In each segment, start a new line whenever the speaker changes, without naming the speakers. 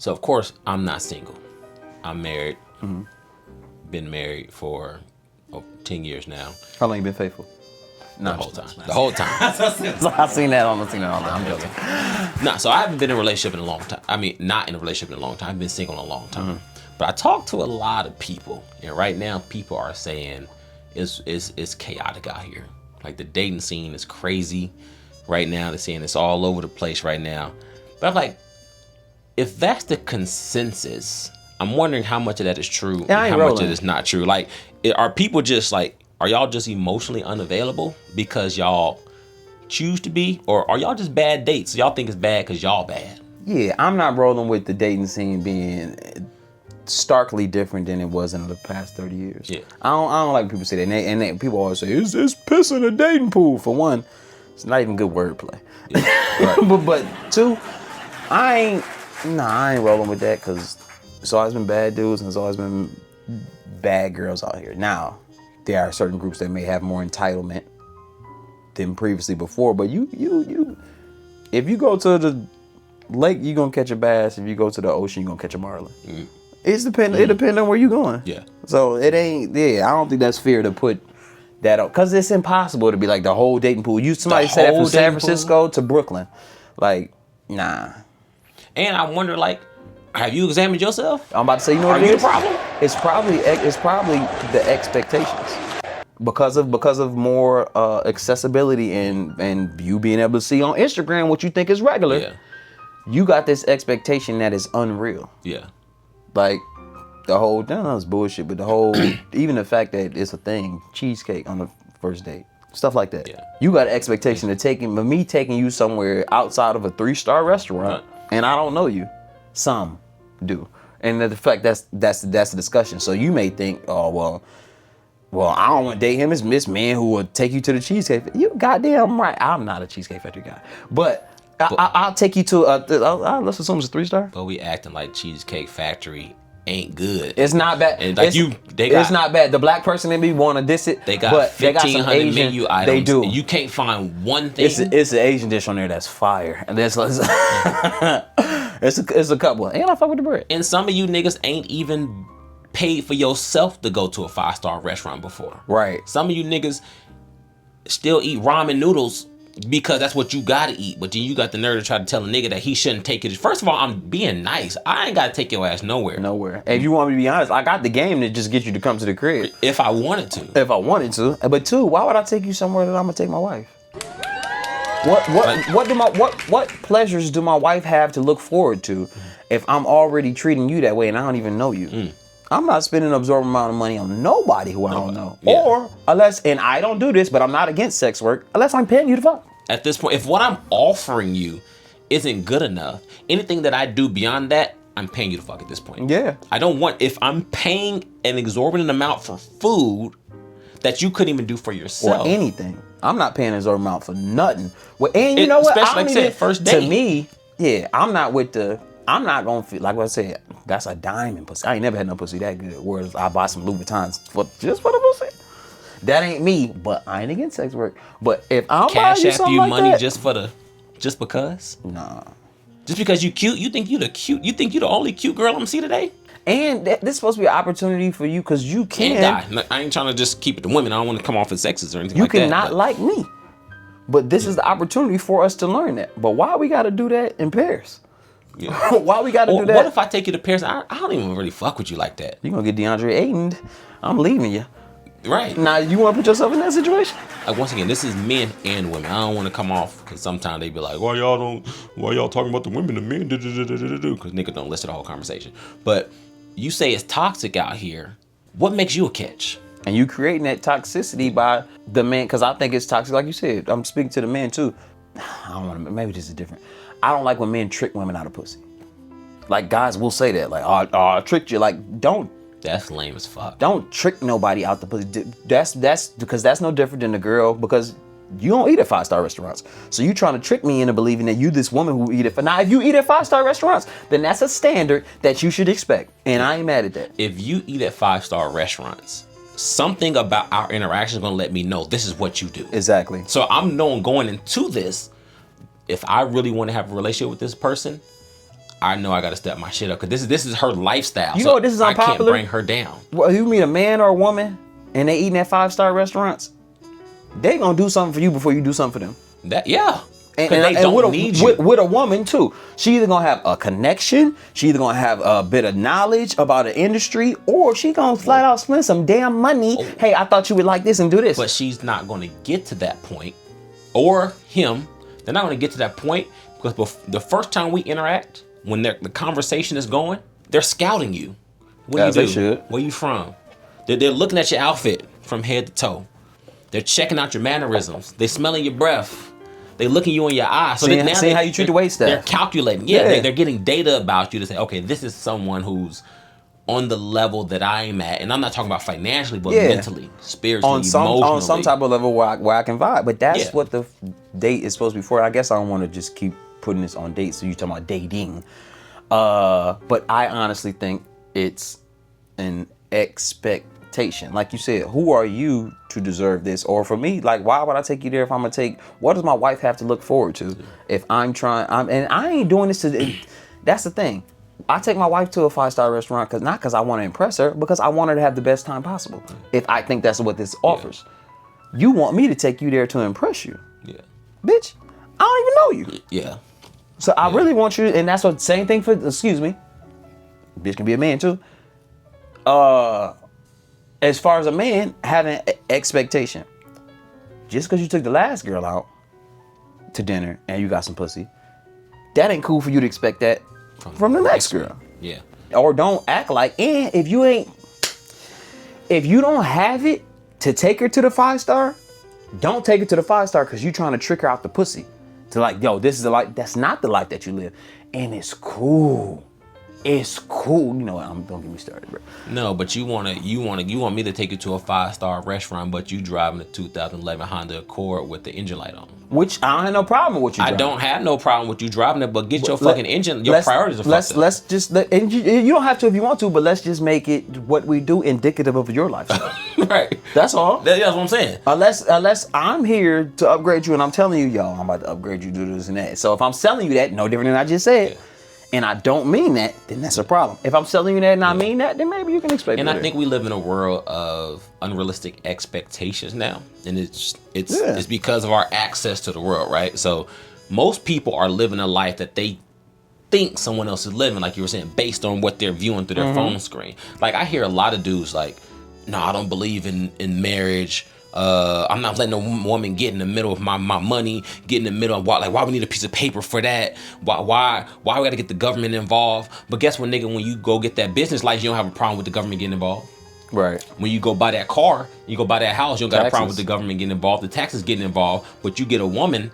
So of course I'm not single. I'm married. Been married for 10 years now.
How long you been faithful?
The whole time. The whole time.
I've seen that on the I'm joking.
No, so I haven't been in a relationship in a long time. I mean, not in a relationship in a long time. I've been single in a long time. But I talk to a lot of people, and right now people are saying it's chaotic out here. Like the dating scene is crazy right now. They're saying it's all over the place right now. But I'm like, if that's the consensus, I'm wondering how much of that is true and how much of it is not true. Like, are people just like, are y'all just emotionally unavailable because y'all choose to be? Or are y'all just bad dates? Y'all think it's bad because y'all bad?
Yeah, I'm not rolling with the dating scene being starkly different than it was in the past 30 years.
Yeah.
I don't like when people say that. And people always say, it's piss in the dating pool. For one, it's not even good wordplay. Yeah. but two, I ain't rolling with that because it's always been bad dudes and it's always been bad girls out here. Now, there are certain groups that may have more entitlement than previously before, but you if you go to the lake, you're gonna catch a bass. If you go to the ocean, you're gonna catch a marlin. It depends on where you're going.
Yeah.
So it ain't, I don't think that's fair to put that up. Cause it's impossible to be like the whole dating pool. Somebody said that from San Francisco to Brooklyn. Like, nah.
And I wonder, like, have you examined yourself?
I'm about to say, you know what it is?
Are you the problem?
It's probably the expectations. Because of more accessibility and you being able to see on Instagram what you think is regular.
Yeah.
You got this expectation that is unreal.
Yeah.
Like the whole, that's bullshit, but the whole, even the fact that it's a thing, cheesecake on the first date, stuff like that. Yeah. You got an expectation of me taking you somewhere outside of a 3-star restaurant, and I don't know you. Some do. And the fact that's the discussion. So you may think, oh, well, I don't want to date him. It's this man who will take you to the Cheesecake. You goddamn right. I'm not a Cheesecake Factory guy. But I'll take you to let's assume it's a 3-star.
But we acting like Cheesecake Factory ain't good.
It's not bad.
And like
it's not bad. The black person in me want to diss it.
They got 1,500 menu items.
They do.
And you can't find one thing.
It's an Asian dish on there that's fire. And it's a couple. And I fuck with the bread.
And some of you niggas ain't even paid for yourself to go to a 5-star restaurant before.
Right.
Some of you niggas still eat ramen noodles because that's what you gotta eat. But then you got the nerve to try to tell a nigga that he shouldn't take it. First of all, I'm being nice. I ain't gotta take your ass nowhere.
Nowhere. If you want me to be honest, I got the game to just get you to come to the crib.
If I wanted to.
But two, why would I take you somewhere that I'm gonna take my wife? What pleasures do my wife have to look forward to if I'm already treating you that way and I don't even know you? I'm not spending an absorbent amount of money on nobody who I don't know. Yeah. Or and I don't do this, but I'm not against sex work, unless I'm paying you to fuck.
At this point, if what I'm offering you isn't good enough, anything that I do beyond that, I'm paying you to fuck at this point.
Yeah.
I don't want, if I'm paying an exorbitant amount for food that you couldn't even do for yourself.
Or anything. I'm not paying an exorbitant amount for nothing. Well, and you know what?
Especially like I said, first date.
To me, I'm not gonna feel like what I said. That's a diamond pussy. I ain't never had no pussy that good. Whereas I buy some Louboutins just for the pussy. That ain't me. But I ain't against sex work. But if I'm
Cash app you
like
money
that,
just because?
Nah.
Just because you cute, you think you the only cute girl I'm gonna see today?
And this is supposed to be an opportunity for you because you can.
I ain't trying to just keep it to women. I don't want to come off as sexist or anything
like
that.
You cannot like me. But this is the opportunity for us to learn that. But why we got to do that in pairs? Yeah. Why we got to do that?
What if I take you to Paris? I don't even really fuck with you like that.
You gonna get DeAndre Ayton? I'm leaving you.
Right.
Now you want to put yourself in that situation?
Like once again, this is men and women. I don't want to come off because sometimes they be like, why y'all talking about the women and men? Because niggas don't listen to the whole conversation. But you say it's toxic out here. What makes you a catch?
And you creating that toxicity by the man, because I think it's toxic, like you said. I'm speaking to the man too. I don't want to. Maybe this is different. I don't like when men trick women out of pussy. Like guys will say that, like, oh, I tricked you. Like, don't.
That's lame as fuck.
Don't trick nobody out the pussy. That's because that's no different than the girl, because you don't eat at 5-star restaurants. So you trying to trick me into believing that you this woman who eat it. Now, if you eat at 5-star restaurants, then that's a standard that you should expect. And I ain't mad at that.
If you eat at 5-star restaurants, something about our interaction is going to let me know this is what you do.
Exactly.
So I'm knowing going into this, if I really want to have a relationship with this person, I know I got to step my shit up because this is her lifestyle.
You know what, this is unpopular.
I can't bring her down.
Well, you meet a man or a woman and they eating at 5-star restaurants, they gonna do something for you before you do something for them.
And they don't need you.
With a woman too. She either gonna have a connection, she either gonna have a bit of knowledge about an industry, or she gonna flat out spend some damn money. Oh. Hey, I thought you would like this and do this.
But she's not gonna get to that point, or him. They're not gonna get to that point because the first time we interact, when the conversation is going, they're scouting you. What do you do?
They should.
Where you from? They're looking at your outfit from head to toe. They're checking out your mannerisms. They smelling your breath. They looking you in your eyes. So
seeing how you treat the wait staff.
They're calculating. Yeah. They're getting data about you to say, okay, this is someone who's on the level that I'm at. And I'm not talking about financially, but mentally, spiritually, emotionally.
On some type of level where I can vibe. But that's what the date is supposed to be for. I guess I don't want to just keep putting this on dates. So you're talking about dating. But I honestly think it's an expectation. Like you said, who are you to deserve this? Or for me, like, why would I take you there if I'm gonna take, what does my wife have to look forward to if and I ain't doing this to, that's the thing. I take my wife to a 5-star restaurant not because I want to impress her, because I want her to have the best time possible. If I think that's what this offers. You want me to take you there to impress you. Yeah. Bitch, I don't even know you. Yeah. So I really want you, and that's what, same thing for, excuse me, bitch can be a man too. As far as a man having expectation, just because you took the last girl out to dinner and you got some pussy, that ain't cool for you to expect that from the next girl. Yeah. Or don't act like, and if you don't have it to take her to the 5-star, don't take her to the 5-star because you trying to trick her out the pussy. To like, yo, this is the life. That's not the life that you live. And it's cool. It's cool. You know what? Don't get me started, bro.
No, but you want me to take you to a 5-star restaurant, but you driving a 2011 Honda Accord with the engine light on.
Which I don't have no problem with you driving.
I don't have no problem with you driving it, but get your fucking engine. Your priorities are fucked up.
Let's just and you don't have to if you want to, but let's just make it what we do indicative of your lifestyle. Right. That's all.
That's what I'm saying.
Unless I'm here to upgrade you and I'm telling you, yo, I'm about to upgrade you, do this and that. So if I'm selling you that, no different than I just said. Yeah. And I don't mean that, then that's a problem. If I'm selling you that and I mean that, then maybe you can expect it.
And I think we live in a world of unrealistic expectations now. And it's because of our access to the world, right? So most people are living a life that they think someone else is living, like you were saying, based on what they're viewing through their phone screen. Like I hear a lot of dudes like, no, I don't believe in marriage. I'm not letting a woman get in the middle of my money, get in the middle of why we need a piece of paper for that? Why we gotta get the government involved? But guess what, nigga, when you go get that business license, you don't have a problem with the government getting involved. Right. When you go buy that car, you go buy that house, you don't got a problem with the government getting involved, the taxes getting involved, but you get a woman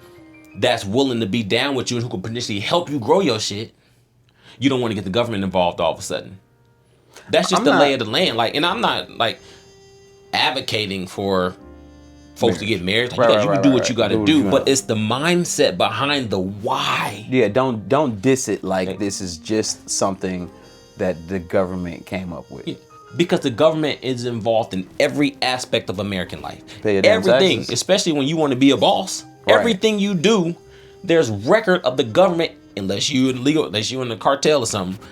that's willing to be down with you and who can potentially help you grow your shit. You don't want to get the government involved all of a sudden. That's just the lay of the land. Like, and I'm not like advocating for folks to get married. Like, you can do what you got to do, but it's the mindset behind the why.
Yeah, don't diss it like this is just something that the government came up with.
Yeah. Because the government is involved in every aspect of American life. Everything, taxes. Especially when you want to be a boss. Right. Everything you do, there's record of the government, unless you in the cartel or something.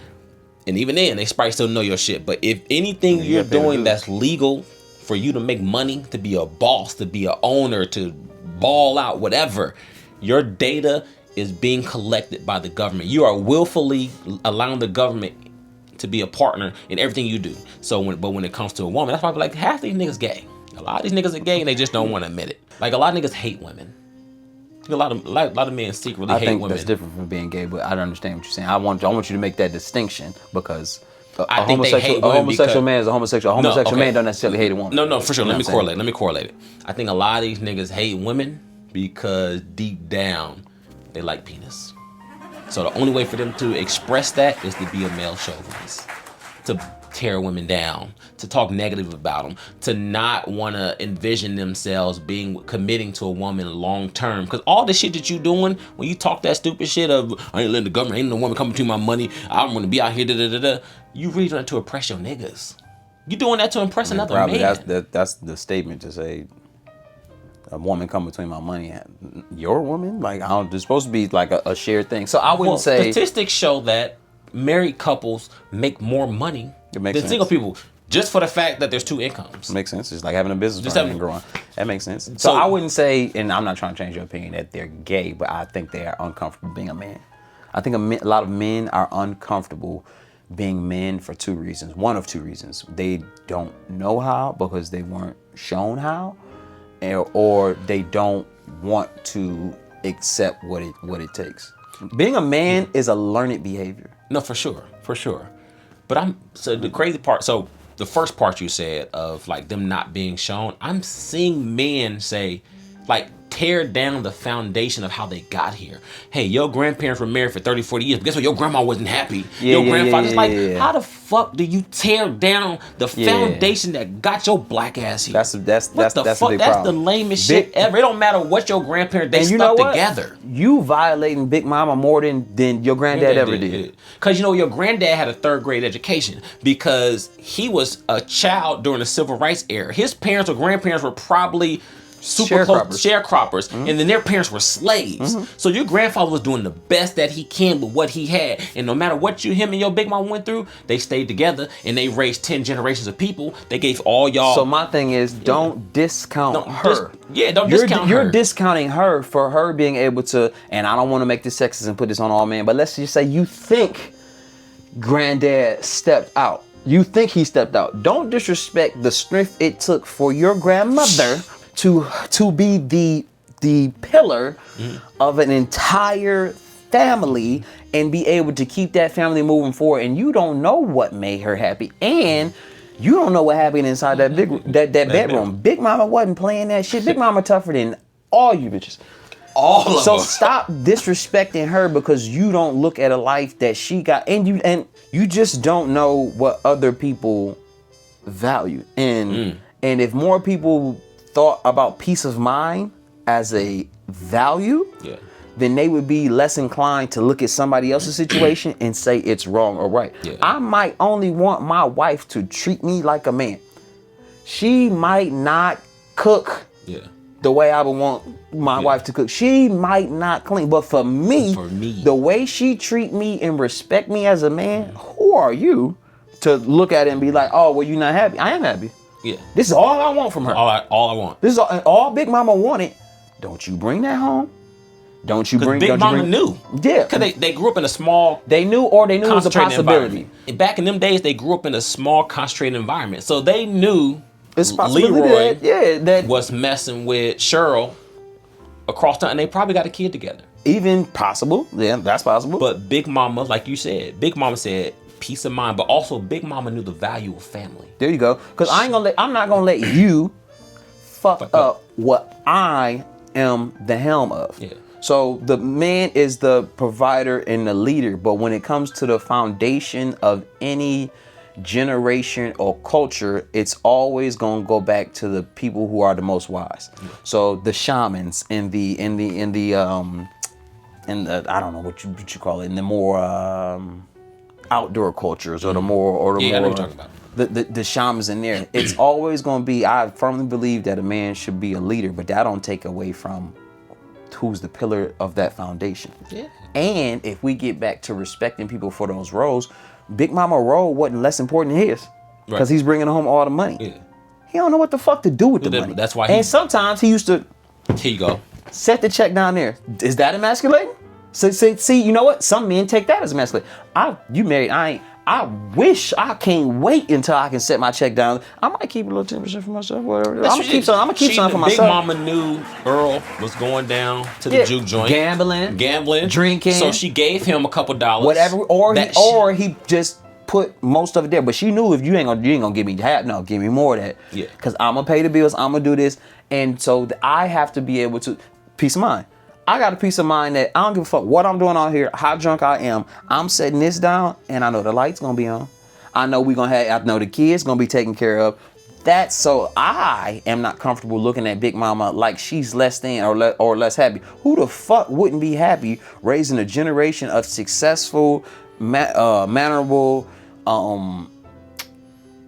And even then, they probably still know your shit. But if anything you're doing that's legal for you to make money, to be a boss, to be an owner, to ball out, whatever, your data is being collected by the government. You are willfully allowing the government to be a partner in everything you do. So when it comes to a woman, that's why I be like, half these niggas gay. A lot of these niggas are gay and they just don't want to admit it. Like a lot of niggas hate women. A lot of men secretly hate women. I think
that's different from being gay, but I don't understand what you're saying. I want you to make that distinction because
I think they hate women. A
homosexual man is a homosexual. A homosexual man don't necessarily hate a woman.
No, for sure. Let me correlate it. I think a lot of these niggas hate women because deep down they like penis. So the only way for them to express that is to be a male chauvinist, to tear women down, to talk negative about them, to not want to envision themselves committing to a woman long term. Because all the shit that you doing, when you talk that stupid shit of, I ain't letting the government, ain't no woman coming to my money, I don't want to be out here, you really doing that to oppress your niggas. You doing that to impress another man.
That's the statement to say, a woman come between my money. Your woman? Like, it's supposed to be like a shared thing. So I wouldn't say.
Statistics show that married couples make more money than single people, just for the fact that there's two incomes.
Makes sense. It's like having a business
Just
and growing. That makes sense. So I wouldn't say, and I'm not trying to change your opinion, that they're gay, but I think they are uncomfortable being a man. I think a lot of men are uncomfortable being men for two reasons. One of two reasons. They don't know how because they weren't shown how, or they don't want to accept what it takes. Being a man is a learned behavior.
No, for sure. But the crazy part, so the first part you said of like them not being shown, I'm seeing men say, like, tear down the foundation of how they got here. Hey, your grandparents were married for 30, 40 years, but guess what? Your grandma wasn't happy. Your grandfather's how the fuck do you tear down the foundation that got your black ass here?
That's a big
That's
problem.
the lamest shit ever. It don't matter what your grandparents, they stuck together.
You violating Big Mama more than your granddad ever did.
Because your granddad had a 3rd grade education because he was a child during the civil rights era. His parents or grandparents were probably super close sharecroppers, and then their parents were slaves. So your grandfather was doing the best that he can with what he had, and no matter what him and your big mom went through, they stayed together and they raised 10 generations of people. They gave all y'all.
So my thing is, don't discount her.
Don't discount her.
You're discounting her for her being able to, and I don't want to make this sexist and put this on all men, but let's just say you think granddad stepped out. You think he stepped out. Don't disrespect the strength it took for your grandmother to be the pillar of an entire family and be able to keep that family moving forward. And you don't know what made her happy, and you don't know what happened inside that bedroom. Big Mama wasn't playing that shit. Big Mama tougher than all you bitches.
All of them.
So stop disrespecting her because you don't look at a life that she got, and you just don't know what other people value. And if more people thought about peace of mind as a value, then they would be less inclined to look at somebody else's situation and say it's wrong or right. I might only want my wife to treat me like a man. She might not cook the way I would want my wife to cook. She might not clean, but for me, the way she treat me and respect me as a man, who are you to look at it and be like, oh, well, you're not happy? I am happy. This is all I want from her.
All I want.
This is all Big Mama wanted. Don't you bring that home. Don't you bring.
Big Mama knew.
Yeah.
Because they grew up in a small.
They knew it was a possibility.
Back in them days, they grew up in a small, concentrated environment. So they knew
it's
Leroy
that
was messing with Cheryl across town, and they probably got a kid together.
Even possible. Yeah, that's possible.
But Big Mama, like you said, Big Mama said, peace of mind, but also Big Mama knew the value of family.
There you go. Because I'm not gonna let you fuck up what I am the helm of. So the man is the provider and the leader, but when it comes to the foundation of any generation or culture, it's always gonna go back to the people who are the most wise. So the shamans in the I don't know what you call it, in the more outdoor cultures or the more
I know what you're talking about.
The shamans in there. It's always going to be, I firmly believe that a man should be a leader, but that don't take away from who's the pillar of that foundation. And if we get back to respecting people for those roles, Big Mama role wasn't less important than his because he's bringing home all the money. He don't know what the fuck to do with the money.
That's why.
And sometimes he used to.
Here you go.
Set the check down there. Is that emasculating? So, see, you know what? Some men take that as emasculating. You married. I wish I can't wait until I can set my check down. I might keep a little 10% for myself. Whatever. I'm gonna keep some for myself.
Big Mama knew Earl was going down to the juke joint, gambling,
drinking.
So she gave him a couple dollars,
whatever, or he just put most of it there. But she knew if you ain't gonna give me half. No, give me more of that. Because I'm gonna pay the bills. I'm gonna do this, and so I have to be able to peace of mind. I got a peace of mind that I don't give a fuck what I'm doing out here, how drunk I am. I'm setting this down, and I know the light's gonna be on. I know I know the kids gonna be taken care of. That's so I am not comfortable looking at Big Mama like she's less than or less happy. Who the fuck wouldn't be happy raising a generation of successful, mannerable,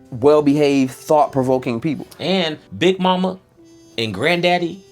well-behaved, thought-provoking people?
And Big Mama and Granddaddy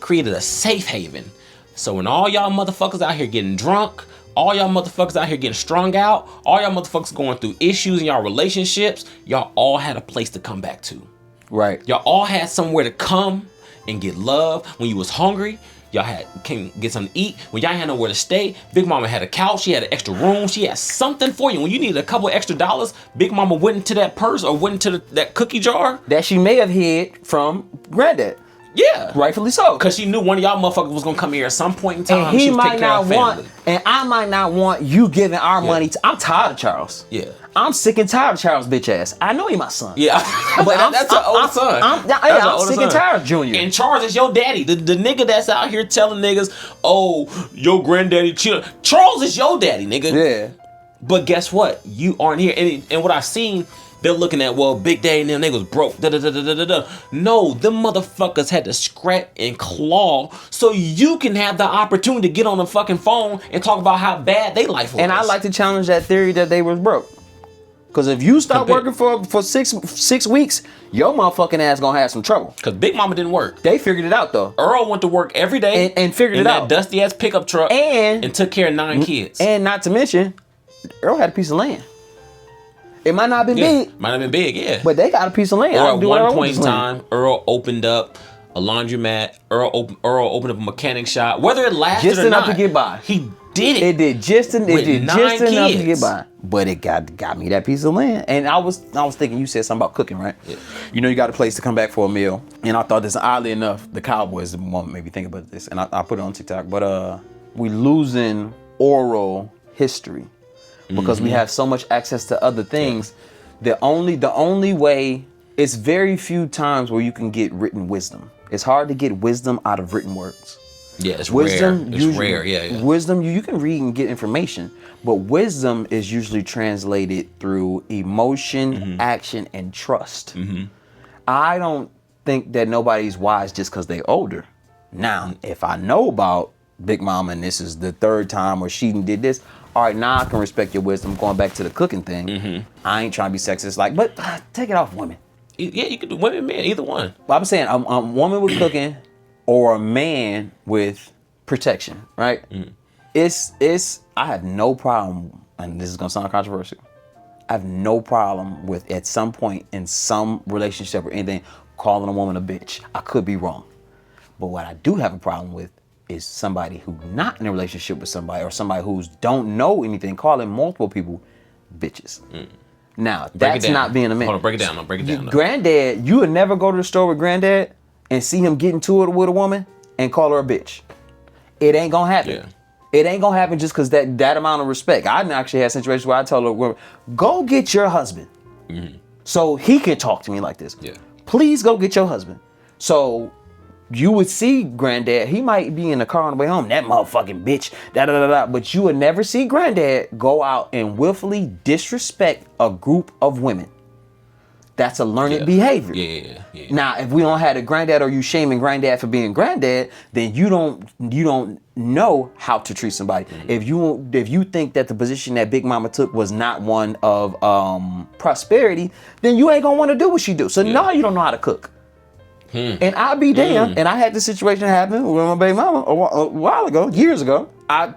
created a safe haven. So when all y'all motherfuckers out here getting drunk, all y'all motherfuckers out here getting strung out, all y'all motherfuckers going through issues in y'all relationships, y'all all had a place to come back to.
Right.
Y'all all had somewhere to come and get love. When you was hungry, y'all came get something to eat. When y'all had nowhere to stay, Big Mama had a couch, she had an extra room, she had something for you. When you needed a couple extra dollars, Big Mama went into that purse or went into that cookie jar.
That she may have hid from Granddad.
Yeah.
Rightfully so.
Because she knew one of y'all motherfuckers was going to come here at some point in time.
And he
she was
might
taking care
not
of family.
want, and I might not want you giving our money to, I'm tired of Charles.
Yeah.
I'm sick and tired of Charles' bitch ass. I know he my son.
Yeah.
But
that's an old son.
I'm sick and tired of Junior.
And Charles is your daddy. The nigga that's out here telling niggas, oh, your granddaddy chill. Charles is your daddy, nigga.
Yeah.
But guess what? You aren't here. And what I've seen, they're looking at, well, Big Daddy and them, they was broke. No, them motherfuckers had to scrap and claw so you can have the opportunity to get on the fucking phone and talk about how bad they life was.
And I like to challenge that theory that they was broke. Because if you stop working for six weeks, your motherfucking ass gonna have some trouble.
Because Big Mama didn't work.
They figured it out though.
Earl went to work every day
and figured it out.
In that dusty ass pickup truck and took care of 9 kids.
And not to mention, Earl had a piece of land. It might not have been big.
Might have been big, yeah.
But they got a piece of land.
Or at one point in time, Earl opened up a laundromat. Earl opened up a mechanic shop. Whether it lasted
just
or
enough
not,
to get by.
He did it.
It did just enough to get by. But it got me that piece of land. And I was thinking, you said something about cooking, right?
Yeah.
You know, you got a place to come back for a meal. And I thought this, oddly enough, the Cowboys made me think about this. And I put it on TikTok. But we losing oral history. Because we have so much access to other things. Yeah. The only way, it's very few times where you can get written wisdom. It's hard to get wisdom out of written words.
Yeah, it's wisdom, rare. It's
usually,
rare, yeah.
Wisdom, you can read and get information. But wisdom is usually translated through emotion, action, and trust. I don't think that nobody's wise just because they're older. Now, if I know about Big Mama and this is the third time where she did this, all right, now I can respect your wisdom. Going back to the cooking thing, I ain't trying to be sexist, but take it off women.
Yeah, you could do women, men, either one.
Well, I'm saying a woman with cooking or a man with protection, right? It's I have no problem, and this is gonna sound controversial. I have no problem with at some point in some relationship or anything calling a woman a bitch. I could be wrong, but what I do have a problem with is somebody who's not in a relationship with somebody or somebody who's don't know anything, calling multiple people bitches. Now, that's not being a man.
Hold on, break it down.
Granddad, you would never go to the store with Granddad and see him get into it with a woman and call her a bitch. It ain't gonna happen.
Yeah.
It ain't gonna happen just because that amount of respect. I actually had situations where I told her, go get your husband so he can talk to me like this.
Yeah.
Please go get your husband. So you would see Granddad, he might be in the car on the way home, that motherfucking bitch, but you would never see Granddad go out and willfully disrespect a group of women. That's a learned behavior.
Yeah.
Now, if we don't have a Granddad or you shaming Granddad for being Granddad, then you don't know how to treat somebody. If you think that the position that Big Mama took was not one of prosperity, then you ain't gonna want to do what she do. So now you don't know how to cook. And I'll be damned. And I had this situation happen with my baby mama a while ago, years ago. I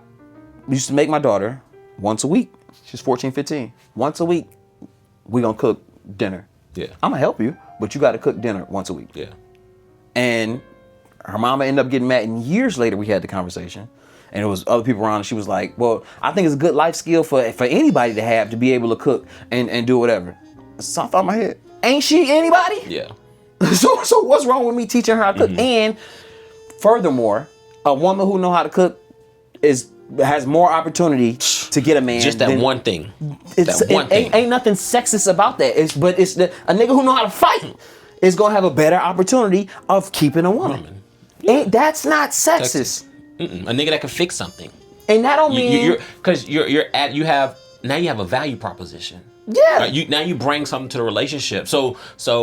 used to make my daughter once a week. She's 14, 15. Once a week, we gonna cook dinner.
Yeah.
I'm gonna help you, but you gotta cook dinner once a week.
Yeah.
And her mama ended up getting mad. And years later, we had the conversation. And there was other people around. And she was like, well, I think it's a good life skill for anybody to have to be able to cook and do whatever. So I thought in my head, ain't she anybody?
Yeah.
So what's wrong with me teaching her how to cook? And furthermore, a woman who know how to cook has more opportunity to get a man.
Just that one thing.
Ain't nothing sexist about that. A nigga who know how to fight is gonna have a better opportunity of keeping a woman. Yeah. That's not sexist.
A nigga that can fix something.
And that don't mean
because you have a value proposition.
Yeah.
Now you bring something to the relationship. So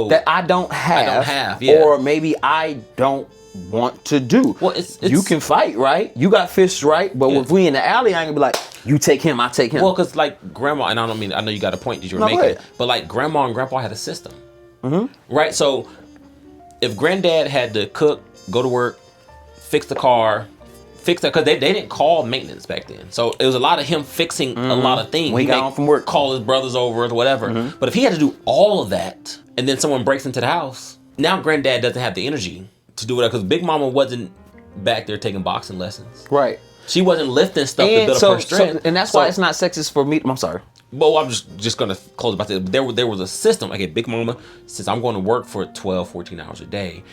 that I don't have.
Yeah.
Or maybe I don't want to do.
Well, it's
you can fight, right? You got fists, right? But if we in the alley, I ain't gonna be like, you take him, I take him.
Well, because like grandma, and I know you got a point that you were making, but like grandma and grandpa had a system. Right? So if granddad had to cook, go to work, fix the car, fix that because they didn't call maintenance back then. So it was a lot of him fixing a lot of things.
When he got home from work,
call his brothers over or whatever. But if he had to do all of that and then someone breaks into the house, now granddad doesn't have the energy to do it because Big Mama wasn't back there taking boxing lessons.
Right.
She wasn't lifting stuff to build up her strength.
And that's why it's not sexist for me. I'm sorry.
Well, I'm just going to close about that. There was a system. Okay, Big Mama, since I'm going to work for 12, 14 hours a day,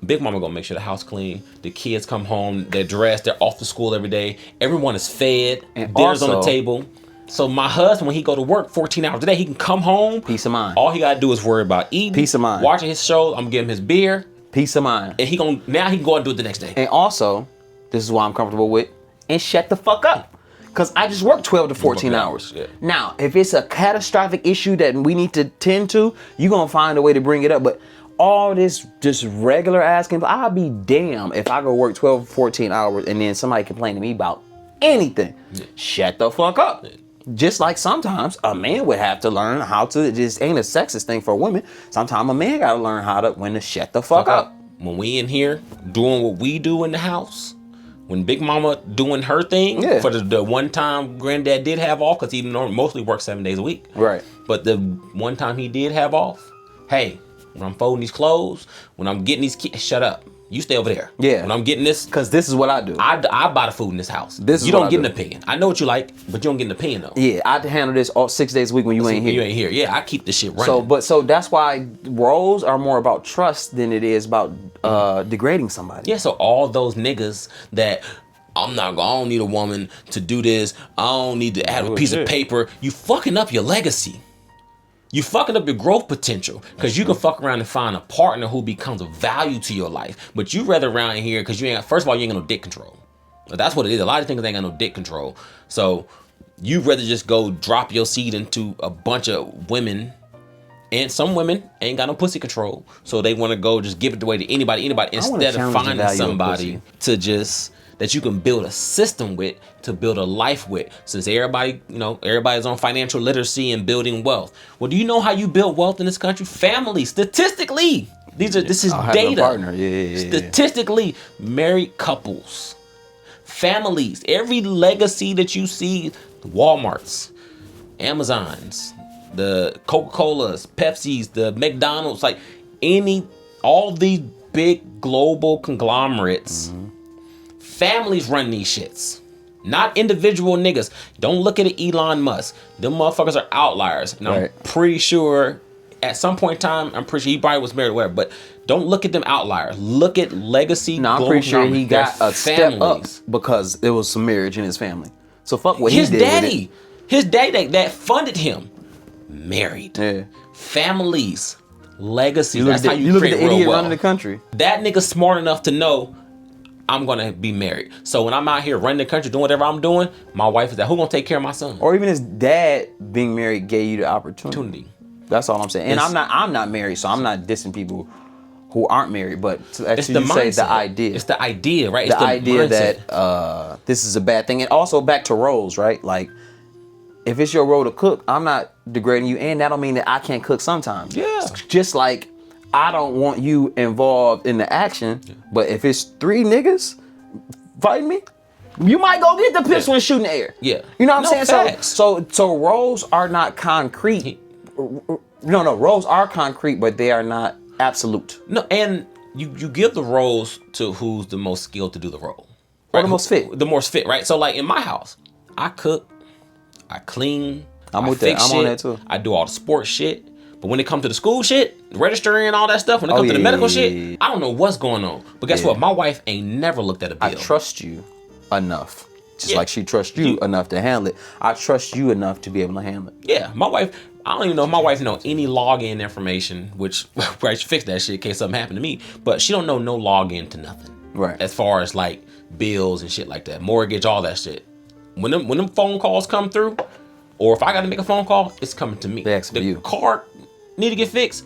Big Mama going to make sure the house clean. The kids come home, they're dressed, they're off to school every day. Everyone is fed, and dinner's on the table. So my husband, when he go to work 14 hours a day, he can come home.
Peace of mind.
All he got to do is worry about eating.
Peace of mind.
Watching his show. I'm giving him his beer.
Peace of mind.
And now he can go and do it the next day.
And also, this is why I'm comfortable with, and shut the fuck up. Because I just work 12 to 14 hours.
Yeah.
Now, if it's a catastrophic issue that we need to tend to, you're going to find a way to bring it up. But all this just regular asking, I'll be damned if I go work 12, 14 hours and then somebody complain to me about anything. Yeah. Shut the fuck up. Yeah. Just like sometimes a man would have to learn how to, it just ain't a sexist thing for women. Sometimes a man got to learn when to shut the fuck up.
When we in here doing what we do in the house, when Big Mama doing her thing, for the one time granddad did have off, because he mostly works 7 days a week.
Right.
But the one time he did have off, hey, when I'm folding these clothes, when I'm getting these kids, shut up. You stay over there.
Yeah.
When I'm getting this.
Because this is what I do.
I buy the food in this house. You don't get an opinion. I know what you like, but you don't get an opinion though.
Yeah, I handle this all 6 days a week when you ain't here.
You ain't here. Yeah, I keep this shit running.
So that's why roles are more about trust than it is about degrading somebody.
Yeah, so all those niggas that I don't need a woman to do this. I don't need to add a piece of paper. You fucking up your legacy. You fucking up your growth potential because you can fuck around and find a partner who becomes of value to your life. But you rather around here because you ain't, first of all, you ain't got no dick control. That's what it is. A lot of things ain't got no dick control. So you rather just go drop your seed into a bunch of women, and some women ain't got no pussy control. So they want to go just give it away to anybody instead of finding somebody to just that you can build a system with, to build a life with. Since everybody's on financial literacy and building wealth. Well, do you know how you build wealth in this country? Family, statistically. This is data.
Partner. Yeah.
Statistically, married couples, families, every legacy that you see, the Walmarts, Amazons, the Coca-Colas, Pepsis, the McDonald's, like all these big global conglomerates, families run these shits, not individual niggas. Don't look at it, Elon Musk. Them motherfuckers are outliers. And I'm pretty sure at some point in time, I'm pretty sure he probably was married or whatever, but don't look at them outliers. Look at legacy.
No, I'm pretty sure he got a step up because there was some marriage in his family. So fuck what he did.
His daddy that funded him, married.
Yeah.
Families, legacy.
That's how you create real wealth. You look at the idiot running the country.
That nigga's smart enough to know I'm gonna be married. So when I'm out here running the country, doing whatever I'm doing, my wife is that. Who gonna take care of my son?
Or even his dad being married gave you the opportunity. That's all I'm saying. And I'm not married, so I'm not dissing people who aren't married. But
it's the mindset.
The idea.
It's the idea, right?
It's the idea that this is a bad thing. And also back to roles, right? Like, if it's your role to cook, I'm not degrading you, and that don't mean that I can't cook sometimes.
Yeah.
Just like I don't want you involved in the action, but if it's 3 niggas fighting me, you might go get the pistol and shoot in the air.
Yeah.
You know what I'm saying?
Facts.
So roles are not concrete. No, roles are concrete, but they are not absolute.
No, and you give the roles to who's the most skilled to do the role.
Right? Or the most fit.
The most fit, right? So like in my house, I cook, I clean,
I'm
on
that too.
I do all the sports shit. But when it comes to the school shit, registering and all that stuff, when it comes to the medical shit, I don't know what's going on. But guess what? My wife ain't never looked at a bill.
I trust you enough. Just like she trusts you enough to handle it. I trust you enough to be able to handle it.
Yeah, my wife, I don't even know if my wife know any login information, which I should fix that shit in case something happened to me. But she don't know no login to nothing.
Right.
As far as like bills and shit like that, mortgage, all that shit. When them phone calls come through, or if I got to make a phone call, it's coming to me.
They ask for you.
The car need to get fixed.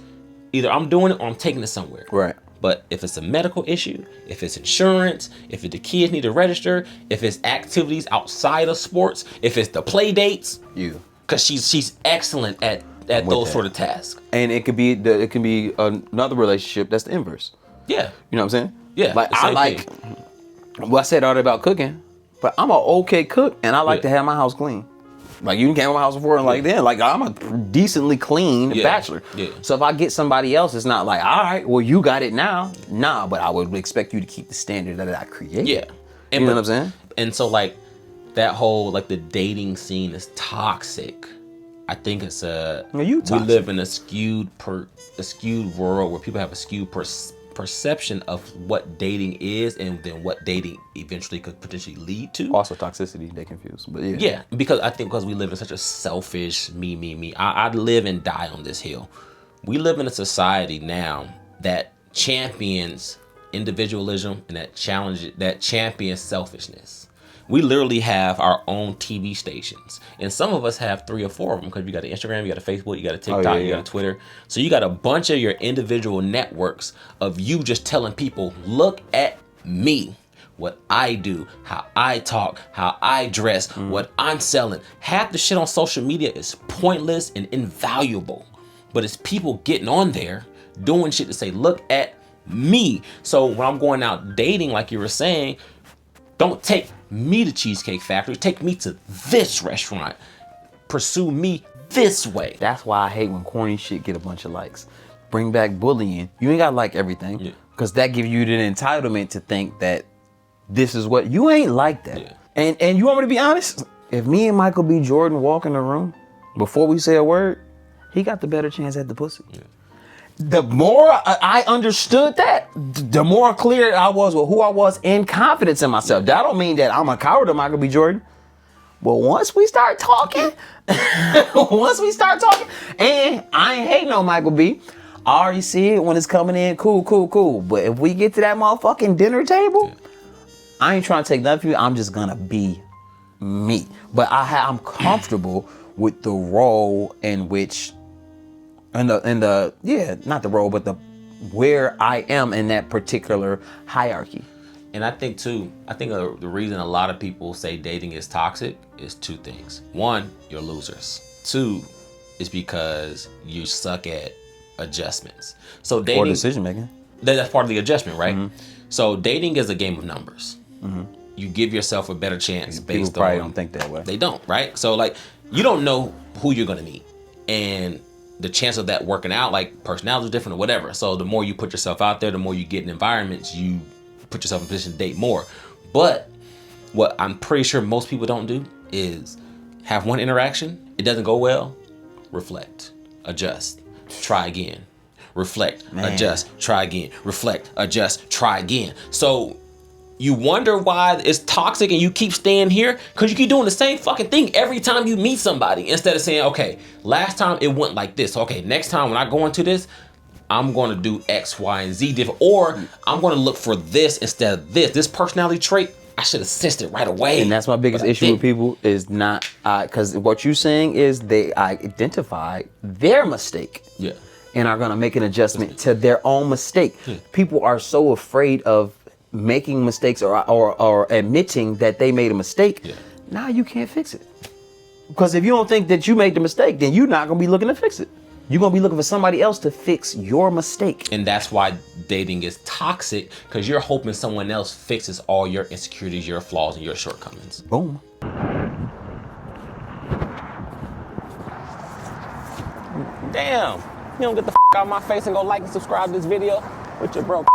Either I'm doing it or I'm taking it somewhere.
Right.
But if it's a medical issue, if it's insurance, if the kids need to register, if it's activities outside of sports, if it's the play dates, because she's excellent at those sort of tasks.
And it could be another relationship that's the inverse.
Yeah.
You know what I'm saying?
Yeah.
Like I like Well, I said all that about cooking, but I'm an okay cook, and I like to have my house clean. Like, you came to my house before and like then, like I'm a decently clean bachelor. Yeah. So if I get somebody else, it's not like, all right, well, you got it now. Nah, but I would expect you to keep the standard that I created.
Yeah.
And, you know what I'm saying?
And so like that whole, like the dating scene is toxic. I think it's we live in a skewed world where people have a skewed perception of what dating is and then what dating eventually could potentially lead to.
Also toxicity, they confuse. But
yeah, because we live in such a selfish me. I live and die on this hill. We live in a society now that champions individualism and that champions selfishness. We literally have our own TV stations, and some of us have 3 or 4 of them because you got an Instagram, you got a Facebook, you got a TikTok, you got a Twitter. So you got a bunch of your individual networks of you just telling people, look at me, what I do, how I talk, how I dress, what I'm selling. Half the shit on social media is pointless and invaluable, but it's people getting on there doing shit to say, look at me. So when I'm going out dating, like you were saying, don't take me to Cheesecake Factory. Take me to this restaurant. Pursue me this way.
That's why I hate when corny shit get a bunch of likes. Bring back bullying. You ain't gotta like everything, because that gives you the entitlement to think that this is what you ain't like that. Yeah. And you want me to be honest? If me and Michael B. Jordan walk in the room before we say a word, he got the better chance at the pussy. Yeah. The more I understood that, the more clear I was with who I was and confidence in myself. That don't mean that I'm a coward to Michael B. Jordan. But once we start talking, and I ain't hating on Michael B. I already see it when it's coming in, cool. But if we get to that motherfucking dinner table, I ain't trying to take nothing from you. I'm just gonna be me. But I'm comfortable with the role in which, not the role, but where I am in that particular hierarchy.
And I think the reason a lot of people say dating is toxic is 2 things. 1, you're losers. 2 is because you suck at adjustments. So dating,
or decision making.
That's part of the adjustment, right? Mm-hmm. So dating is a game of numbers. Mm-hmm. You give yourself a better chance based on.
People probably don't think that way.
They don't, right? So like, you don't know who you're gonna meet, and the chance of that working out, like personality is different or whatever. So the more you put yourself out there, the more you get in environments, you put yourself in a position to date more. But what I'm pretty sure most people don't do is have one interaction, it doesn't go well, reflect, adjust, try again, reflect, adjust, try again, reflect, adjust, try again. So you wonder why it's toxic and you keep staying here, because you keep doing the same fucking thing every time you meet somebody, instead of saying, okay, last time it went like this. Okay, next time when I go into this, I'm going to do X, Y, and Z different, or I'm going to look for this instead of this. This personality trait, I should have sensed it right away.
And that's my biggest issue with people is not, because what you're saying is they identify their mistake.
Yeah.
And are going to make an adjustment to their own mistake. People are so afraid of making mistakes or admitting that they made a mistake. Now you can't fix it. Because if you don't think that you made the mistake, then you're not going to be looking to fix it. You're going to be looking for somebody else to fix your mistake.
And that's why dating is toxic, because you're hoping someone else fixes all your insecurities, your flaws, and your shortcomings.
Boom.
Damn. You don't get the out of my face and go like and subscribe to this video with your broke